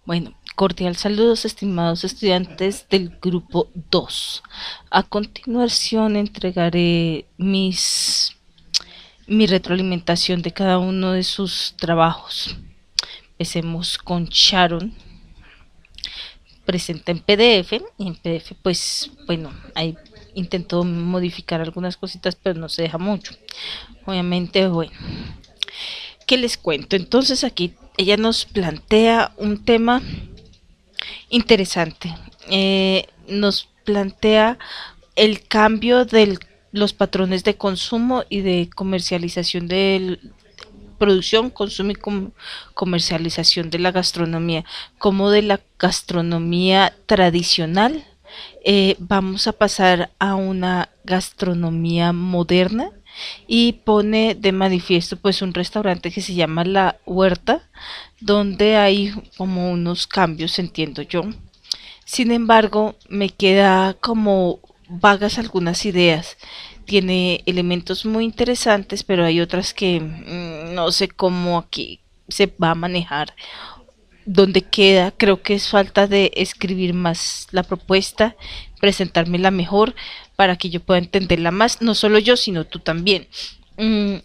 Bueno, cordial saludos estimados estudiantes del grupo 2. A continuación entregaré mi retroalimentación de cada uno de sus trabajos. Empecemos con Sharon. Presenta en PDF y en PDF pues bueno, ahí intento modificar algunas cositas pero no se deja mucho. Obviamente, bueno, ¿qué les cuento? Entonces aquí ella nos plantea un tema interesante. Nos plantea el cambio de los patrones de consumo y de comercialización de producción, consumo y comercialización de la gastronomía, como de la gastronomía tradicional vamos a pasar a una gastronomía moderna y pone de manifiesto pues un restaurante que se llama La Huerta, donde hay como unos cambios, entiendo yo. Sin embargo, me queda como vagas algunas ideas. Tiene elementos muy interesantes, pero hay otras que no sé cómo aquí se va a manejar. Donde queda, creo que es falta de escribir más la propuesta, presentármela mejor para que yo pueda entenderla más, no solo yo, sino tú también. Mm,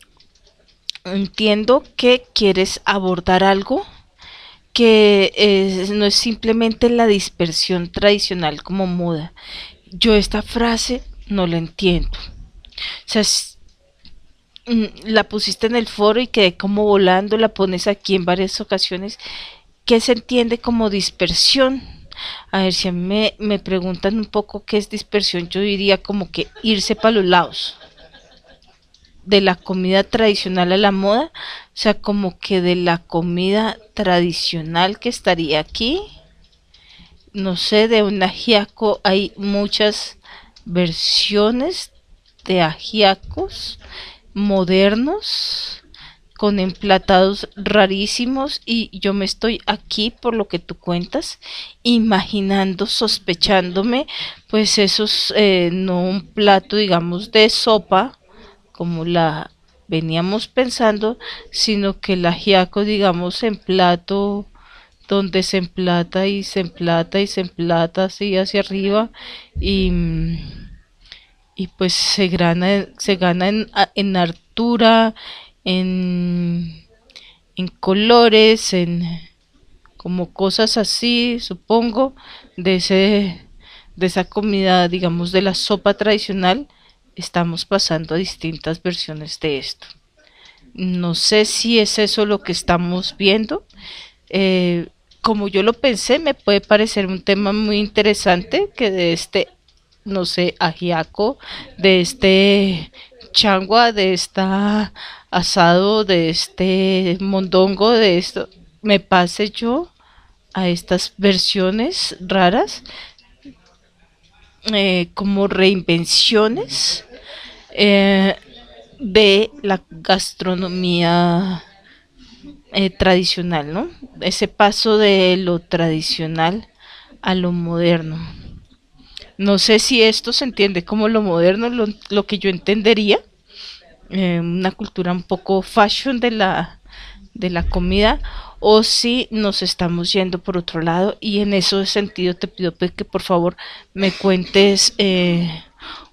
Entiendo que quieres abordar algo que no es simplemente la dispersión tradicional como moda. Yo esta frase no la entiendo. O sea, la pusiste en el foro y quedé como volando, la pones aquí en varias ocasiones. ¿Qué se entiende como dispersión? A ver, si a mí me preguntan un poco qué es dispersión, yo diría como que irse para los lados de la comida tradicional a la moda, o sea, como que de la comida tradicional que estaría aquí, no sé, de un ajiaco hay muchas versiones de ajiacos modernos con emplatados rarísimos y yo me estoy aquí por lo que tú cuentas imaginando, sospechándome pues esos no un plato digamos de sopa como la veníamos pensando, sino que el ajiaco digamos en plato donde se emplata y se emplata y se emplata así hacia arriba y, y pues se gana en altura, en, en colores, en como cosas así, supongo, de ese de esa comida, digamos, de la sopa tradicional, estamos pasando a distintas versiones de esto. No sé si es eso lo que estamos viendo, como yo lo pensé, me puede parecer un tema muy interesante que de este, no sé, ajiaco, de este changua, de esta asado, de este mondongo, de esto, me pase yo a estas versiones raras, como reinvenciones eh, de la gastronomía tradicional, ¿no? Ese paso de lo tradicional a lo moderno. No sé si esto se entiende como lo moderno, lo que yo entendería, una cultura un poco fashion de la comida, o si nos estamos yendo por otro lado. Y en ese sentido te pido pues, que por favor me cuentes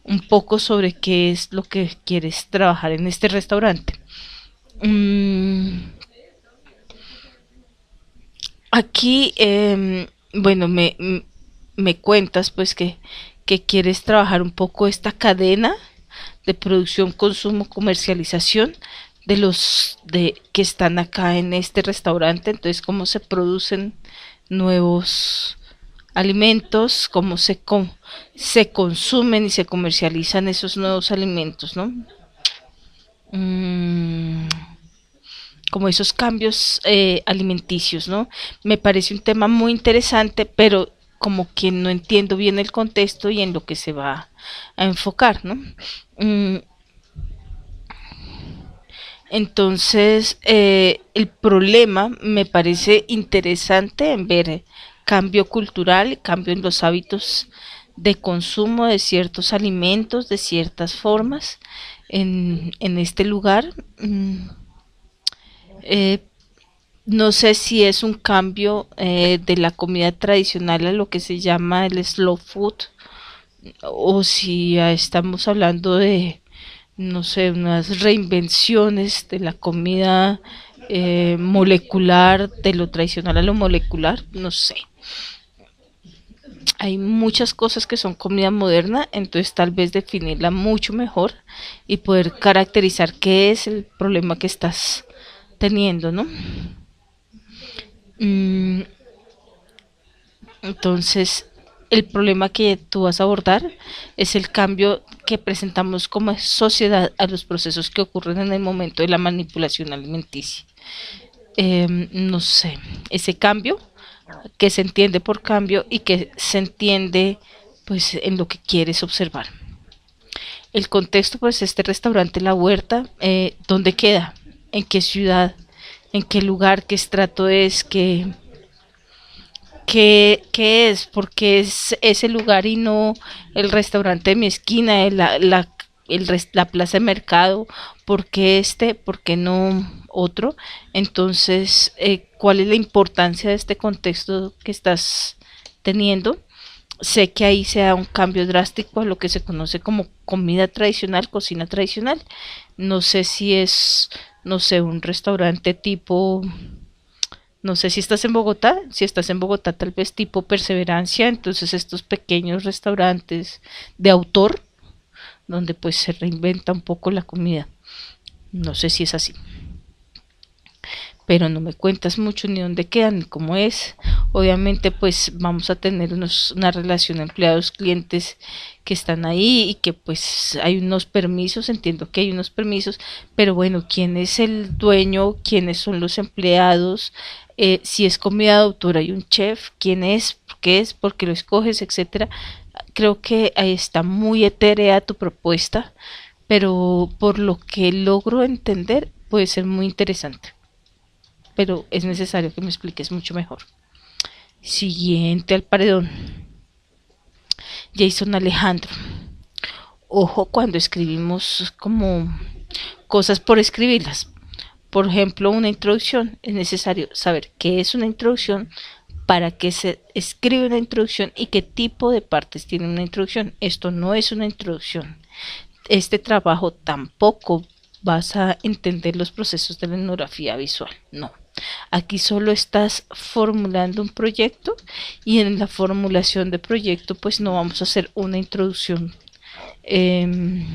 un poco sobre qué es lo que quieres trabajar en este restaurante. Mm, Aquí, bueno, me cuentas pues que quieres trabajar un poco esta cadena de producción, consumo, comercialización de los de que están acá en este restaurante, entonces cómo se producen nuevos alimentos, cómo se consumen y se comercializan esos nuevos alimentos, ¿no? Mm, Como esos cambios alimenticios, ¿no? Me parece un tema muy interesante, pero como que no entiendo bien el contexto y en lo que se va a enfocar, ¿no? Mm, entonces, el problema me parece interesante en ver cambio cultural, cambio en los hábitos de consumo de ciertos alimentos, de ciertas formas en este lugar. Eh, No sé si es un cambio de la comida tradicional a lo que se llama el slow food, o si estamos hablando de, no sé, unas reinvenciones de la comida molecular, de lo tradicional a lo molecular, no sé. Hay muchas cosas que son comida moderna, entonces tal vez definirla mucho mejor y poder caracterizar qué es el problema que estás teniendo, ¿no? Mm, entonces, el problema que tú vas a abordar es el cambio que presentamos como sociedad a los procesos que ocurren en el momento de la manipulación alimenticia. No sé, ese cambio que se entiende por cambio y que se entiende pues en lo que quieres observar. El contexto, pues este restaurante La Huerta, ¿dónde queda? ¿En qué ciudad? ¿En qué lugar? ¿Qué estrato es? ¿Qué es? Porque es ese lugar y no el restaurante de mi esquina, la plaza de mercado? ¿Por qué este? ¿Por qué no otro? Entonces, ¿cuál es la importancia de este contexto que estás teniendo? Sé que ahí se da un cambio drástico a lo que se conoce como comida tradicional, cocina tradicional. No sé si es, no sé, un restaurante tipo, no sé si estás en Bogotá, si estás en Bogotá tal vez tipo Perseverancia, entonces estos pequeños restaurantes de autor donde pues se reinventa un poco la comida. No sé si es así, pero no me cuentas mucho ni dónde quedan ni cómo es. Obviamente pues vamos a tener una relación empleados-clientes que están ahí y que pues hay unos permisos, entiendo que hay unos permisos, pero bueno, ¿quién es el dueño? ¿Quiénes son los empleados? Si es comida de autor hay un chef, ¿quién es? ¿Qué es? ¿Por qué lo escoges? Etcétera. Creo que ahí está muy etérea tu propuesta, pero por lo que logro entender puede ser muy interesante, pero es necesario que me expliques mucho mejor. Siguiente al paredón, Jason Alejandro. Ojo cuando escribimos como cosas por escribirlas. Por ejemplo, una introducción. Es necesario saber qué es una introducción, para qué se escribe una introducción y qué tipo de partes tiene una introducción. Esto no es una introducción. Este trabajo tampoco vas a entender los procesos de la etnografía visual. No. Aquí solo estás formulando un proyecto y en la formulación de proyecto pues no vamos a hacer una introducción. Eh,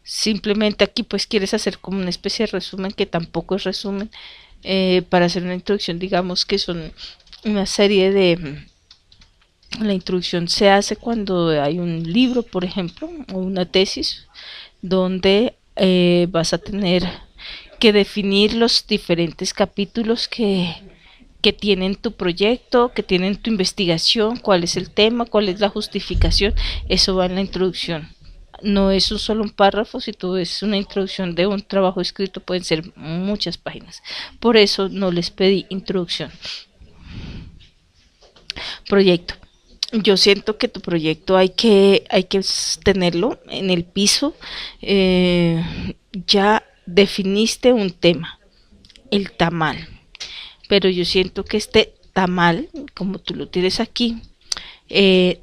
Simplemente aquí pues quieres hacer como una especie de resumen que tampoco es resumen. Para hacer una introducción digamos que son una serie de... La introducción se hace cuando hay un libro, por ejemplo, o una tesis, donde vas a tener que definir los diferentes capítulos que tienen tu proyecto, que tienen tu investigación, cuál es el tema, cuál es la justificación. Eso va en la introducción. No es un solo un párrafo, si tú ves una introducción de un trabajo escrito pueden ser muchas páginas. Por eso no les pedí introducción. Proyecto. Yo siento que tu proyecto hay que tenerlo en el piso. Ya definiste un tema, el tamal, pero yo siento que este tamal, como tú lo tienes aquí,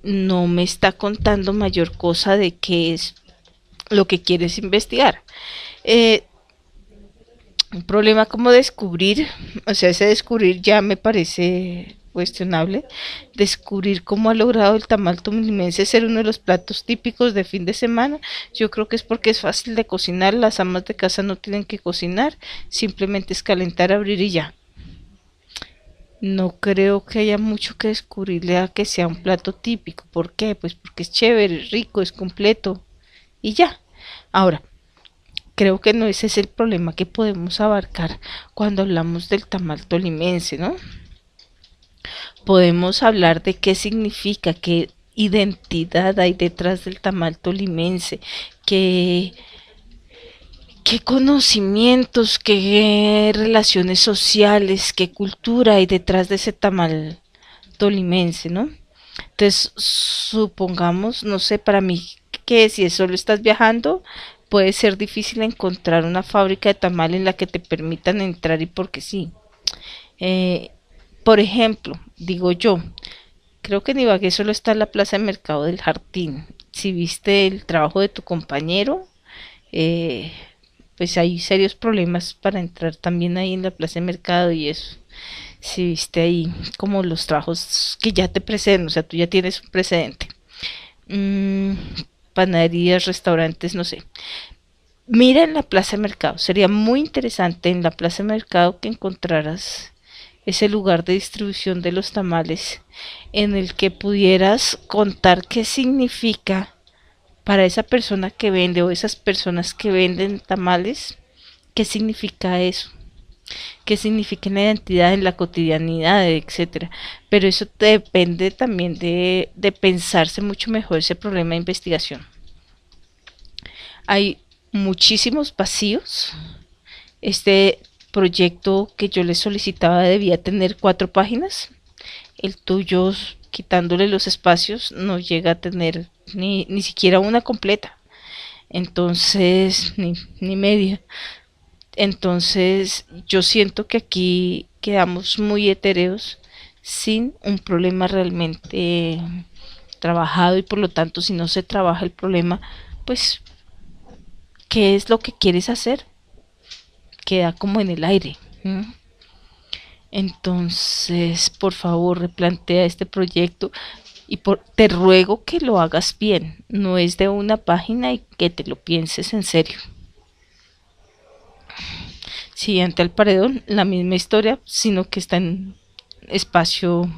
no me está contando mayor cosa de qué es lo que quieres investigar. Eh, un problema como descubrir, o sea, ese descubrir ya me parece cuestionable. Descubrir cómo ha logrado el tamal tolimense ser uno de los platos típicos de fin de semana. Yo creo que es porque es fácil de cocinar, las amas de casa no tienen que cocinar, simplemente es calentar, abrir y ya. No creo que haya mucho que descubrirle a que sea un plato típico. ¿Por qué? Pues porque es chévere, es rico, es completo y ya. Ahora, creo que no ese es el problema que podemos abarcar cuando hablamos del tamal tolimense, ¿no? Podemos hablar de qué significa, qué identidad hay detrás del tamal tolimense, qué, qué conocimientos, qué relaciones sociales, qué cultura hay detrás de ese tamal tolimense, ¿no? Entonces, supongamos, no sé, para mí que si solo estás viajando, puede ser difícil encontrar una fábrica de tamal en la que te permitan entrar y porque sí. Eh, por ejemplo, digo yo, creo que en Ibagué solo está la plaza de mercado del Jardín. Si viste el trabajo de tu compañero, eh, pues hay serios problemas para entrar también ahí en la plaza de mercado y eso. Si viste ahí como los trabajos que ya te preceden, o sea, tú ya tienes un precedente. Mm, Panaderías, restaurantes, no sé. Mira en la plaza de mercado. Sería muy interesante en la plaza de mercado que encontraras ese lugar de distribución de los tamales en el que pudieras contar qué significa para esa persona que vende o esas personas que venden tamales, qué significa eso, qué significa en la identidad, en la cotidianidad, etcétera. Pero eso depende también de pensarse mucho mejor ese problema de investigación. Hay muchísimos vacíos. Este proyecto que yo le solicitaba debía tener 4 páginas. El tuyo, quitándole los espacios, no llega a tener ni siquiera una completa. Entonces, ni media. Entonces, yo siento que aquí quedamos muy etéreos sin un problema realmente trabajado y por lo tanto, si no se trabaja el problema, pues, ¿qué es lo que quieres hacer? Queda como en el aire. ¿Mm? Entonces, por favor, replantea este proyecto y te ruego que lo hagas bien. No es de una página y que te lo pienses en serio. Siguiente al paredón, la misma historia, sino que está en espacio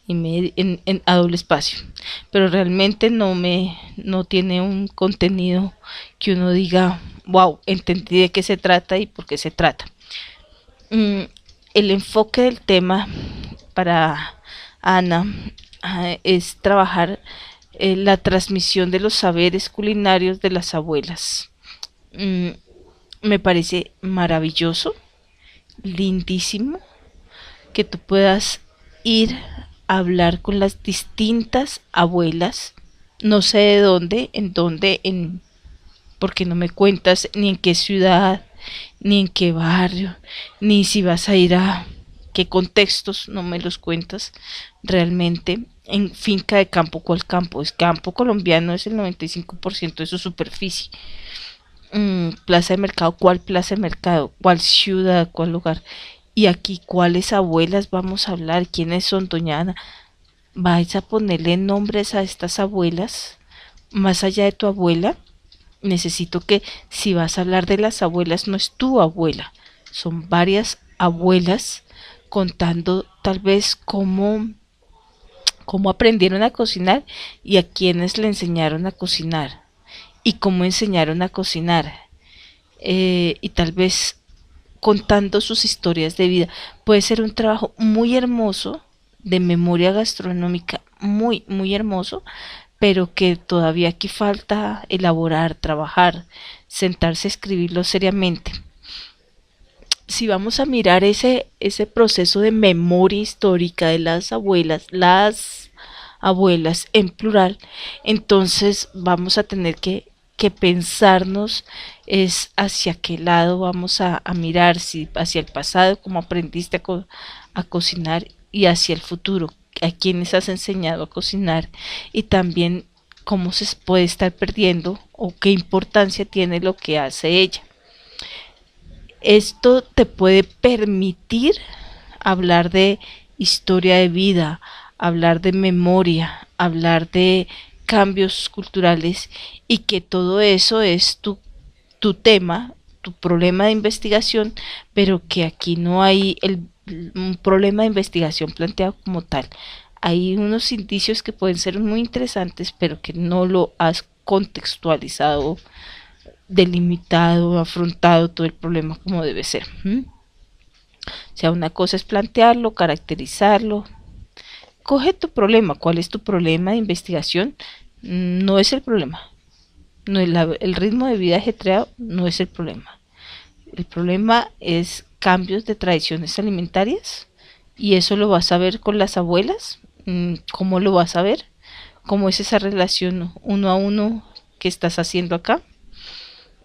en a doble espacio. Pero realmente no tiene un contenido que uno diga, wow, entendí de qué se trata y por qué se trata. Mm, el enfoque del tema para Ana es trabajar la transmisión de los saberes culinarios de las abuelas. Mm, Me parece maravilloso, lindísimo, que tú puedas ir a hablar con las distintas abuelas, no sé de dónde, porque no me cuentas ni en qué ciudad, ni en qué barrio, ni si vas a ir a qué contextos, no me los cuentas realmente. En finca de campo, ¿cuál campo? Es campo colombiano, es el 95% de su superficie. Plaza de mercado, ¿cuál plaza de mercado? ¿Cuál ciudad? ¿Cuál lugar? Y aquí, ¿cuáles abuelas vamos a hablar? ¿Quiénes son, doña Ana? ¿Vais a ponerle nombres a estas abuelas? Más allá de tu abuela, necesito que si vas a hablar de las abuelas, no es tu abuela, son varias abuelas contando tal vez cómo aprendieron a cocinar y a quienes le enseñaron a cocinar y cómo enseñaron a cocinar y tal vez contando sus historias de vida. Puede ser un trabajo muy hermoso de memoria gastronómica, muy hermoso, pero que todavía aquí falta elaborar, trabajar, sentarse a escribirlo seriamente. Si vamos a mirar ese proceso de memoria histórica de las abuelas en plural, entonces vamos a tener que pensarnos es hacia qué lado vamos a mirar, si hacia el pasado, como aprendiste a cocinar, y hacia el futuro, a quienes has enseñado a cocinar, y también cómo se puede estar perdiendo o qué importancia tiene lo que hace ella. Esto te puede permitir hablar de historia de vida, hablar de memoria, hablar de cambios culturales y que todo eso es tu tema, tu problema de investigación, pero que aquí no hay un problema de investigación planteado como tal. Hay unos indicios que pueden ser muy interesantes, pero que no lo has contextualizado, delimitado, afrontado todo el problema como debe ser. O sea, una cosa es plantearlo, caracterizarlo. Coge tu problema. ¿Cuál es tu problema de investigación? No es el problema. No es el ritmo de vida ajetreado no es el problema. El problema es cambios de tradiciones alimentarias y eso lo vas a ver con las abuelas. ¿Cómo lo vas a ver? ¿Cómo es esa relación uno a uno que estás haciendo acá?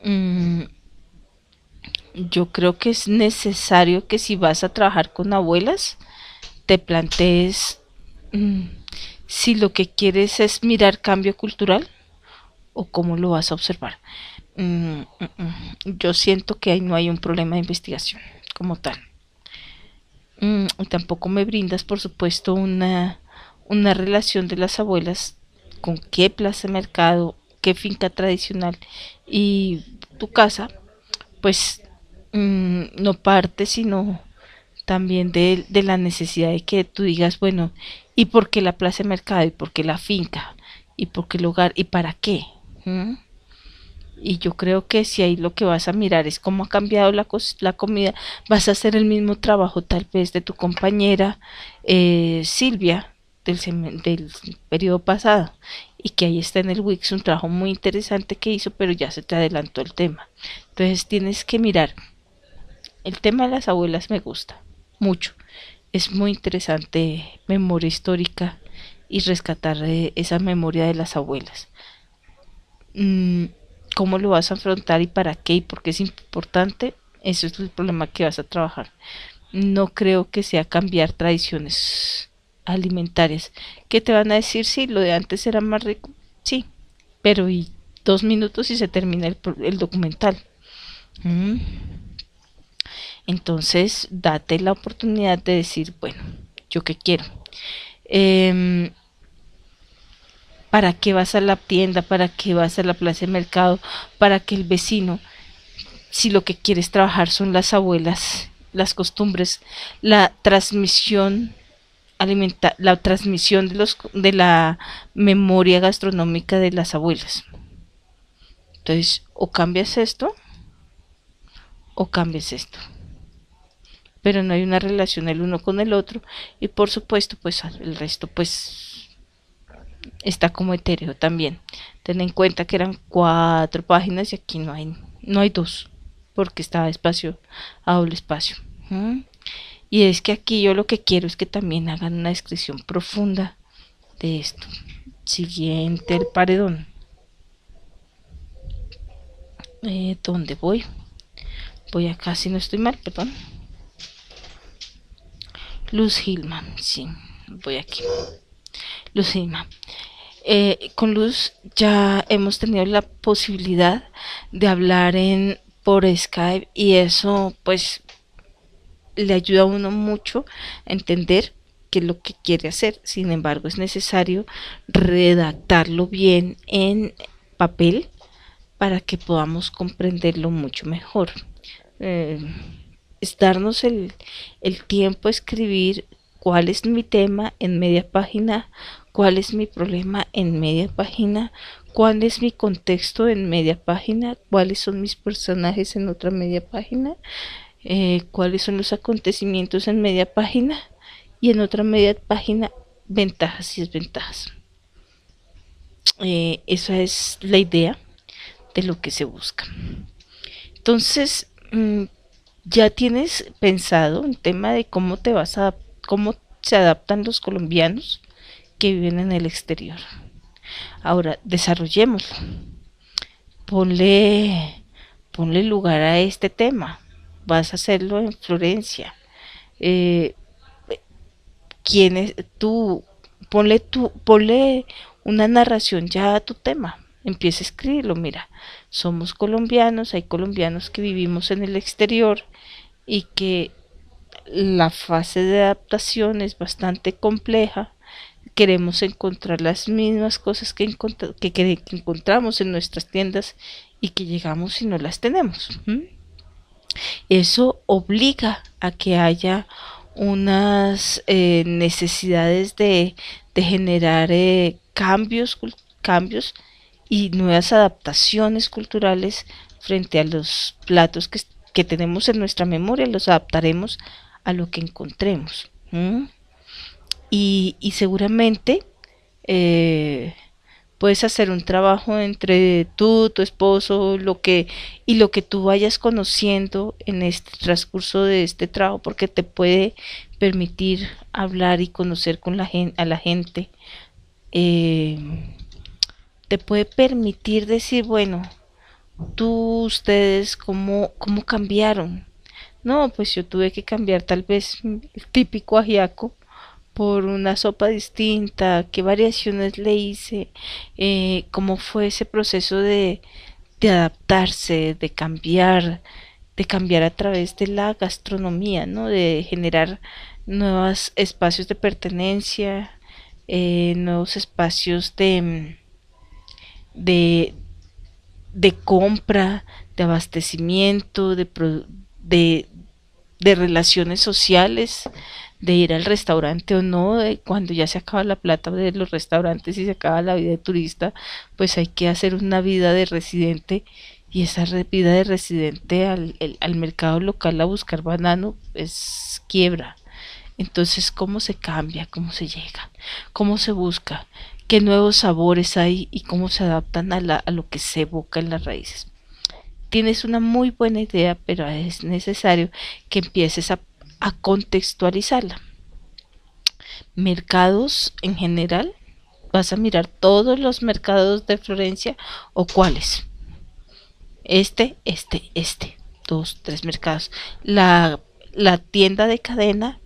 Mm, Yo creo que es necesario que si vas a trabajar con abuelas, te plantees mm, si lo que quieres es mirar cambio cultural o cómo lo vas a observar. Yo siento que ahí no hay un problema de investigación como tal. Y tampoco me brindas, por supuesto, una relación de las abuelas con qué plaza de mercado, qué finca tradicional y tu casa, pues no parte sino también de la necesidad de que tú digas, bueno, ¿y por qué la plaza de mercado? ¿Y por qué la finca? ¿Y por qué el hogar? ¿Y para qué? ¿Mm? Y yo creo que si ahí lo que vas a mirar es cómo ha cambiado la comida, vas a hacer el mismo trabajo tal vez de tu compañera Silvia del periodo pasado y que ahí está en el Wix un trabajo muy interesante que hizo, pero ya se te adelantó el tema. Entonces tienes que mirar, el tema de las abuelas me gusta mucho, es muy interesante memoria histórica y rescatar esa memoria de las abuelas. mm, ¿Cómo lo vas a afrontar y para qué y por qué es importante? Eso es el problema que vas a trabajar. No creo que sea cambiar tradiciones alimentarias. ¿Qué te van a decir? Sí, lo de antes era más rico. Sí, pero y 2 minutos y se termina el documental. Mm. Entonces, date la oportunidad de decir, bueno, ¿yo qué quiero? Eh, ¿Para qué vas a la tienda? ¿Para qué vas a la plaza de mercado? ¿Para que el vecino, si lo que quieres trabajar son las abuelas, las costumbres, la transmisión la transmisión de la memoria gastronómica de las abuelas? Entonces, o cambias esto o cambias esto. Pero no hay una relación el uno con el otro y por supuesto, pues el resto pues está como etéreo también. Ten en cuenta que eran 4 páginas y aquí no hay dos, porque está espacio a doble espacio. ¿Mm? Y es que aquí yo lo que quiero es que también hagan una descripción profunda de esto. Siguiente, el paredón. ¿Dónde voy? Voy acá si no estoy mal, perdón. Luz Hillman, sí, voy aquí. Luz Hillman. Con Luz ya hemos tenido la posibilidad de hablar por Skype y eso pues le ayuda a uno mucho a entender qué es lo que quiere hacer. Sin embargo, es necesario redactarlo bien en papel para que podamos comprenderlo mucho mejor. Eh, es darnos el tiempo a escribir cuál es mi tema en media página, cuál es mi problema en media página, cuál es mi contexto en media página, cuáles son mis personajes en otra media página, cuáles son los acontecimientos en media página y en otra media página ventajas y desventajas. Esa es la idea de lo que se busca. Entonces, ya tienes pensado el tema de cómo se adaptan los colombianos que viven en el exterior. Ahora, desarrollémoslo. Ponle, ponle lugar a este tema. Vas a hacerlo en Florencia. Eh, ¿Quién es tú? Ponle una narración ya a tu tema. Empieza a escribirlo. Mira, somos colombianos, hay colombianos que vivimos en el exterior y que la fase de adaptación es bastante compleja. Queremos encontrar las mismas cosas que encontramos en nuestras tiendas y que llegamos y no las tenemos. Eso obliga a que haya unas necesidades de generar cambios y nuevas adaptaciones culturales frente a los platos que tenemos en nuestra memoria, los adaptaremos a lo que encontremos. Y seguramente eh, puedes hacer un trabajo entre tú, tu esposo, lo que tú vayas conociendo en este transcurso de este trabajo, porque te puede permitir hablar y conocer a la gente. Eh, Te puede permitir decir, bueno, ustedes, cómo cambiaron? No, pues yo tuve que cambiar tal vez el típico ajiaco por una sopa distinta, qué variaciones le hice, cómo fue ese proceso de adaptarse, de cambiar a través de la gastronomía, ¿no? De generar nuevos espacios de pertenencia, nuevos espacios de, de compra, de abastecimiento, de, de relaciones sociales, de ir al restaurante o no, de cuando ya se acaba la plata de los restaurantes y se acaba la vida de turista, pues hay que hacer una vida de residente, y esa vida de residente al mercado local a buscar banano es quiebra. Entonces, ¿cómo se cambia? ¿Cómo se llega? ¿Cómo se busca? ¿Qué nuevos sabores hay y cómo se adaptan a lo que se evoca en las raíces? Tienes una muy buena idea, pero es necesario que empieces a contextualizarla. Mercados en general, vas a mirar todos los mercados de Florencia o cuáles. Dos, tres mercados. La tienda de cadena.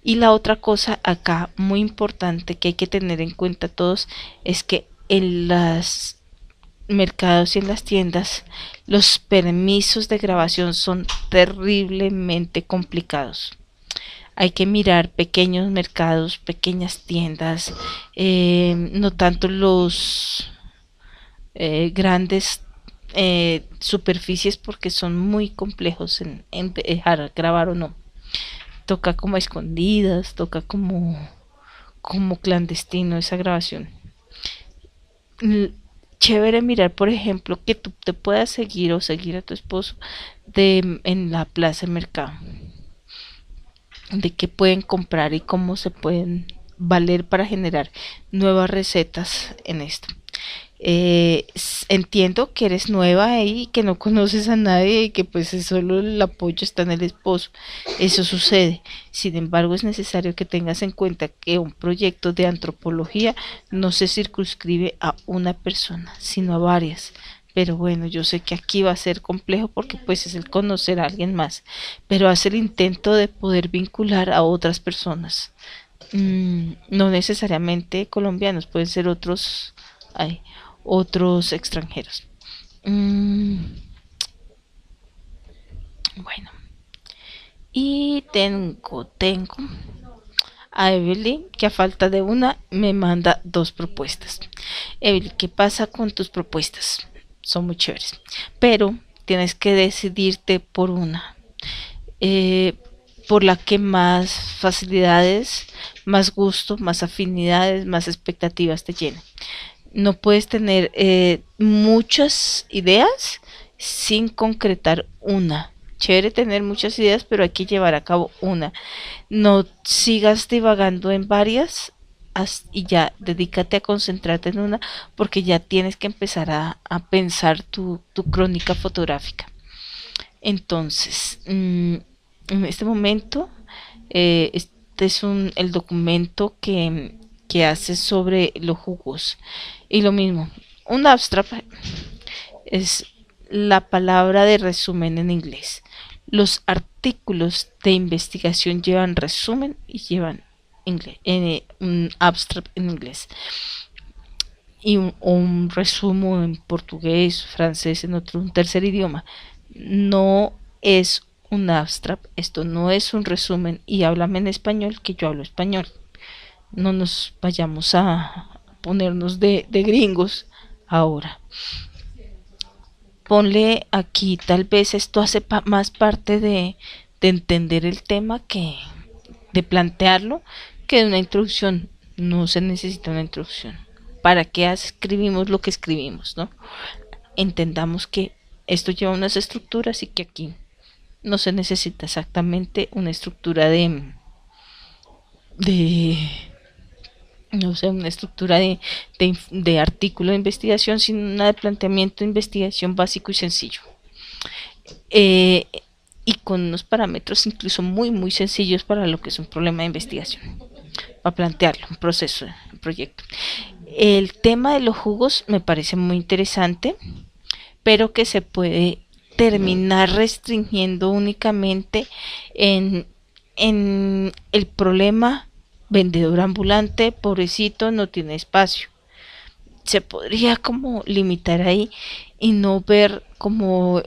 Y la otra cosa acá muy importante que hay que tener en cuenta todos es que en los mercados y en las tiendas los permisos de grabación son terriblemente complicados. Hay que mirar pequeños mercados, pequeñas tiendas, no tanto los grandes superficies, porque son muy complejos en dejar grabar o no. Toca como a escondidas, toca como clandestino esa grabación. Chévere mirar, por ejemplo, que tú te puedas seguir o seguir a tu esposo en la plaza de mercado, de qué pueden comprar y cómo se pueden valer para generar nuevas recetas en esto. Entiendo que eres nueva ahí, que no conoces a nadie y que pues solo el apoyo está en el esposo. Eso sucede. Sin embargo, es necesario que tengas en cuenta que un proyecto de antropología no se circunscribe a una persona, sino a varias. Pero bueno, yo sé que aquí va a ser complejo porque pues es el conocer a alguien más, pero hace el intento de poder vincular a otras personas. No necesariamente colombianos, pueden ser hay otros extranjeros. Mm, bueno, y tengo a Evelyn, que a falta de una me manda dos propuestas. Evelyn, ¿qué pasa con tus propuestas? Son muy chéveres, pero tienes que decidirte por una, eh, por la que más facilidades, más gusto, más afinidades, más expectativas te llenen. No puedes tener muchas ideas sin concretar una. Chévere tener muchas ideas, pero hay que llevar a cabo una. No sigas divagando en varias, y ya dedícate a concentrarte en una, porque ya tienes que empezar a pensar tu crónica fotográfica. Entonces, en este momento, este es el documento que hace sobre los jugos. Y lo mismo, un abstract es la palabra de resumen en inglés. Los artículos de investigación llevan resumen y llevan un abstract en inglés. Y un resumen en portugués, francés, en un tercer idioma. No es un abstract, esto no es un resumen, y háblame en español que yo hablo español. No nos vayamos a ponernos de gringos ahora. Ponle aquí, tal vez esto hace más parte de entender el tema que de plantearlo, que de una introducción. No se necesita una introducción. ¿Para qué escribimos lo que escribimos, no? Entendamos que esto lleva unas estructuras y que aquí no se necesita exactamente una estructura de no sé, una estructura de artículo de investigación, sino una de planteamiento de investigación básico y sencillo. Eh, y con unos parámetros incluso muy sencillos para lo que es un problema de investigación, para plantearlo, un proceso, un proyecto. El tema de los jugos me parece muy interesante. pero que se puede terminar restringiendo únicamente en, en el problema vendedor ambulante, pobrecito, no tiene espacio. Se podría como limitar ahí y no ver como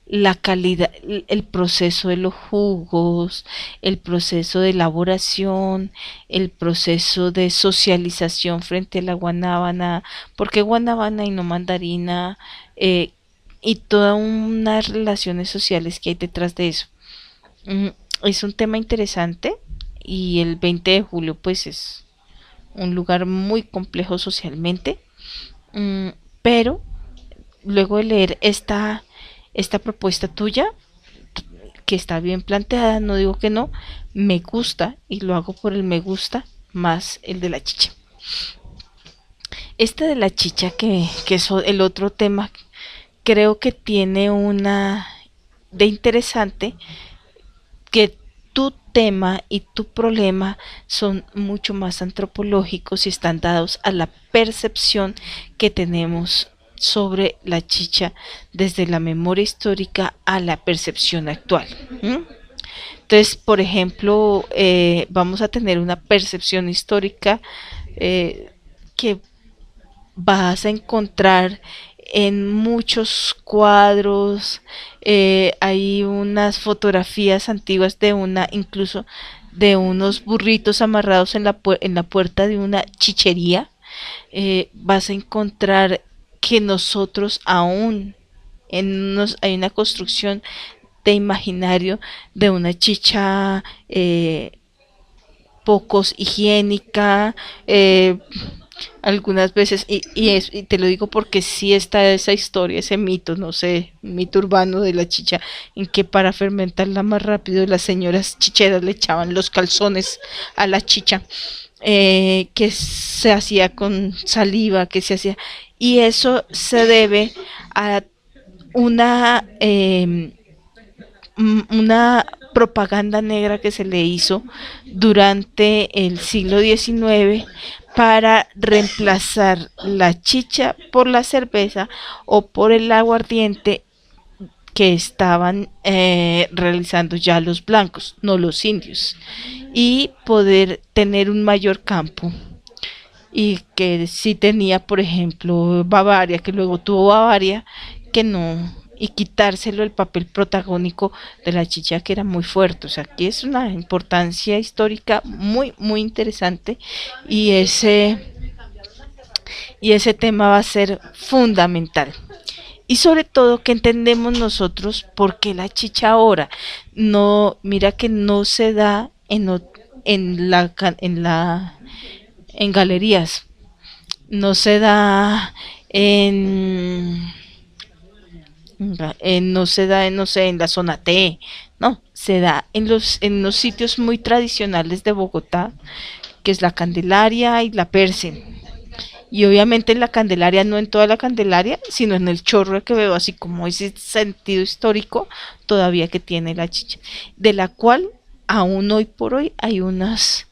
la calidad, el proceso de los jugos, el proceso de elaboración, el proceso de socialización frente a la guanábana, porque guanábana y no mandarina, y todas unas relaciones sociales que hay detrás de eso. Mm, es un tema interesante y el 20 de julio pues es un lugar muy complejo socialmente, mm, pero luego de leer esta propuesta tuya, que está bien planteada, no digo que no, me gusta y lo hago por el me gusta más el de la chicha. Este de la chicha, que es el otro tema, creo que tiene una de interesante, que tu tema y tu problema son mucho más antropológicos y están dados a la percepción que tenemos sobre la chicha desde la memoria histórica a la percepción actual. ¿Mm? Entonces, por ejemplo, vamos a tener una percepción histórica, que vas a encontrar en muchos cuadros, hay unas fotografías antiguas de incluso de unos burritos amarrados en la puerta de una chichería. Vas a encontrar que nosotros aún hay una construcción de imaginario de una chicha, pocos higiénica, algunas veces, y te lo digo porque sí está esa historia, ese mito, no sé, mito urbano de la chicha, en que para fermentarla más rápido las señoras chicheras le echaban los calzones a la chicha, que se hacía con saliva, que se hacía, y eso se debe a una, una propaganda negra que se le hizo durante el siglo XIX para reemplazar la chicha por la cerveza o por el aguardiente que estaban, realizando ya los blancos, no los indios, y poder tener un mayor campo. Y que sí tenía, por ejemplo, Bavaria, que luego tuvo Bavaria, que no, y quitárselo el papel protagónico de la chicha, que era muy fuerte. O sea, aquí es una importancia histórica muy, muy interesante, y ese tema va a ser fundamental. Y sobre todo que entendemos nosotros por qué la chicha ahora no, mira que no se da en galerías, no se da no se da no sé, en la zona T, no, se da en los sitios muy tradicionales de Bogotá, que es la Candelaria y la Perse. Y obviamente en la Candelaria, no en toda la Candelaria, sino en el chorro que veo, así como ese sentido histórico todavía que tiene la chicha, de la cual aún hoy por hoy hay unas,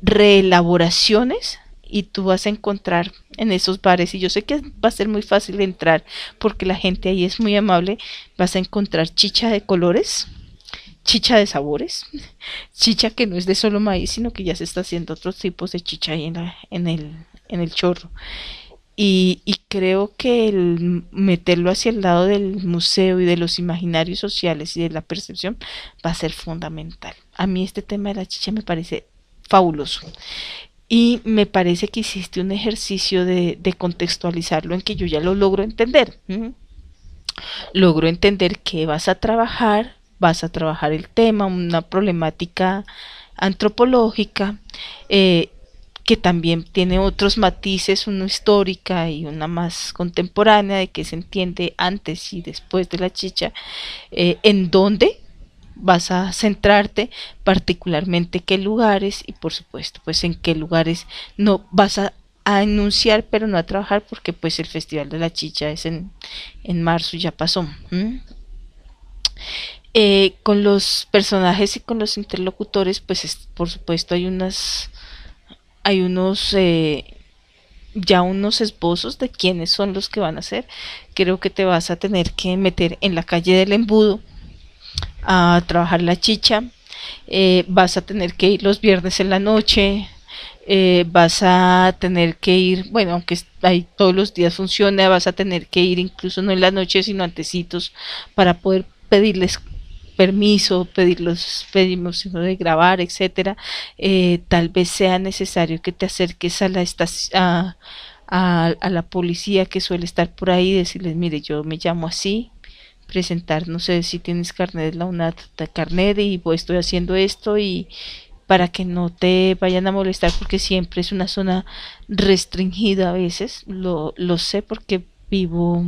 reelaboraciones, y tú vas a encontrar en esos bares, y yo sé que va a ser muy fácil entrar porque la gente ahí es muy amable, vas a encontrar chicha de colores, chicha de sabores, chicha que no es de solo maíz, sino que ya se está haciendo otros tipos de chicha ahí en el chorro. Y creo que el meterlo hacia el lado del museo y de los imaginarios sociales y de la percepción va a ser fundamental. A mí este tema de la chicha me parece fabuloso. Y me parece que hiciste un ejercicio de contextualizarlo en que yo ya lo logro entender. ¿M? Logro entender que vas a trabajar el tema, una problemática antropológica, eh, que también tiene otros matices, una histórica y una más contemporánea, de que se entiende antes y después de la chicha, en dónde vas a centrarte, particularmente qué lugares, y por supuesto pues en qué lugares no vas a enunciar pero no a trabajar, porque pues el Festival de la Chicha es en marzo, ya pasó. ¿M? Con los personajes y con los interlocutores, pues por supuesto hay unos, ya unos esbozos de quiénes son los que van a ser. Creo que te vas a tener que meter en la calle del embudo a trabajar la chicha. Vas a tener que ir los viernes en la noche. Vas a tener que ir, bueno, aunque ahí todos los días funciona, vas a tener que ir incluso no en la noche, sino antecitos para poder pedirles permiso, pedimos de grabar, etcétera. Tal vez sea necesario que te acerques a la estación, a la policía que suele estar por ahí, decirles, mire, yo me llamo así, presentar, no sé si tienes carnet de la UNAT, de carnet y pues estoy haciendo esto y para que no te vayan a molestar porque siempre es una zona restringida a veces, lo sé porque vivo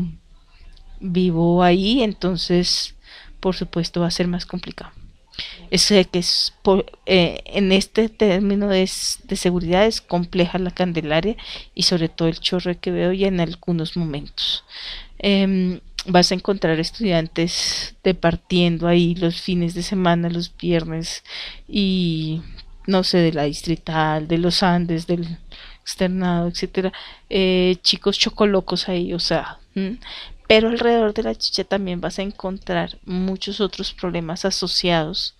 ahí, entonces por supuesto va a ser más complicado. Sé que en este término de seguridad es compleja la Candelaria y sobre todo el Chorro que veo ya en algunos momentos. Vas a encontrar estudiantes departiendo ahí los fines de semana, los viernes y no sé, de la distrital, de los Andes, del externado, etcétera, chicos chocolocos ahí, o sea, pero alrededor de la chicha también vas a encontrar muchos otros problemas asociados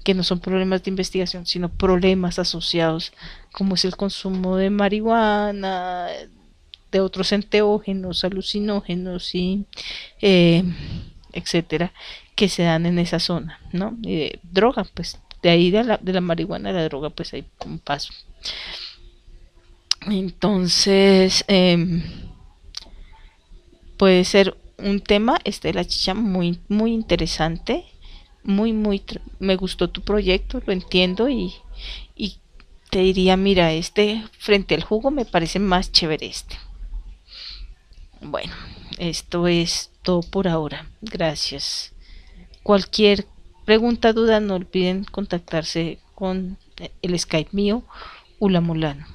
que no son problemas de investigación, sino problemas asociados, como es el consumo de marihuana, de otros enteógenos, alucinógenos y eh, etcétera, que se dan en esa zona, ¿no? Droga, pues de ahí de la marihuana a la droga, pues hay un paso. Entonces, puede ser un tema, este de la chicha, muy, muy interesante, me gustó tu proyecto, lo entiendo y te diría, mira, este frente al jugo me parece más chévere este. Bueno, esto es todo por ahora. Gracias. Cualquier pregunta, duda, no olviden contactarse con el Skype mío, Ulamulano.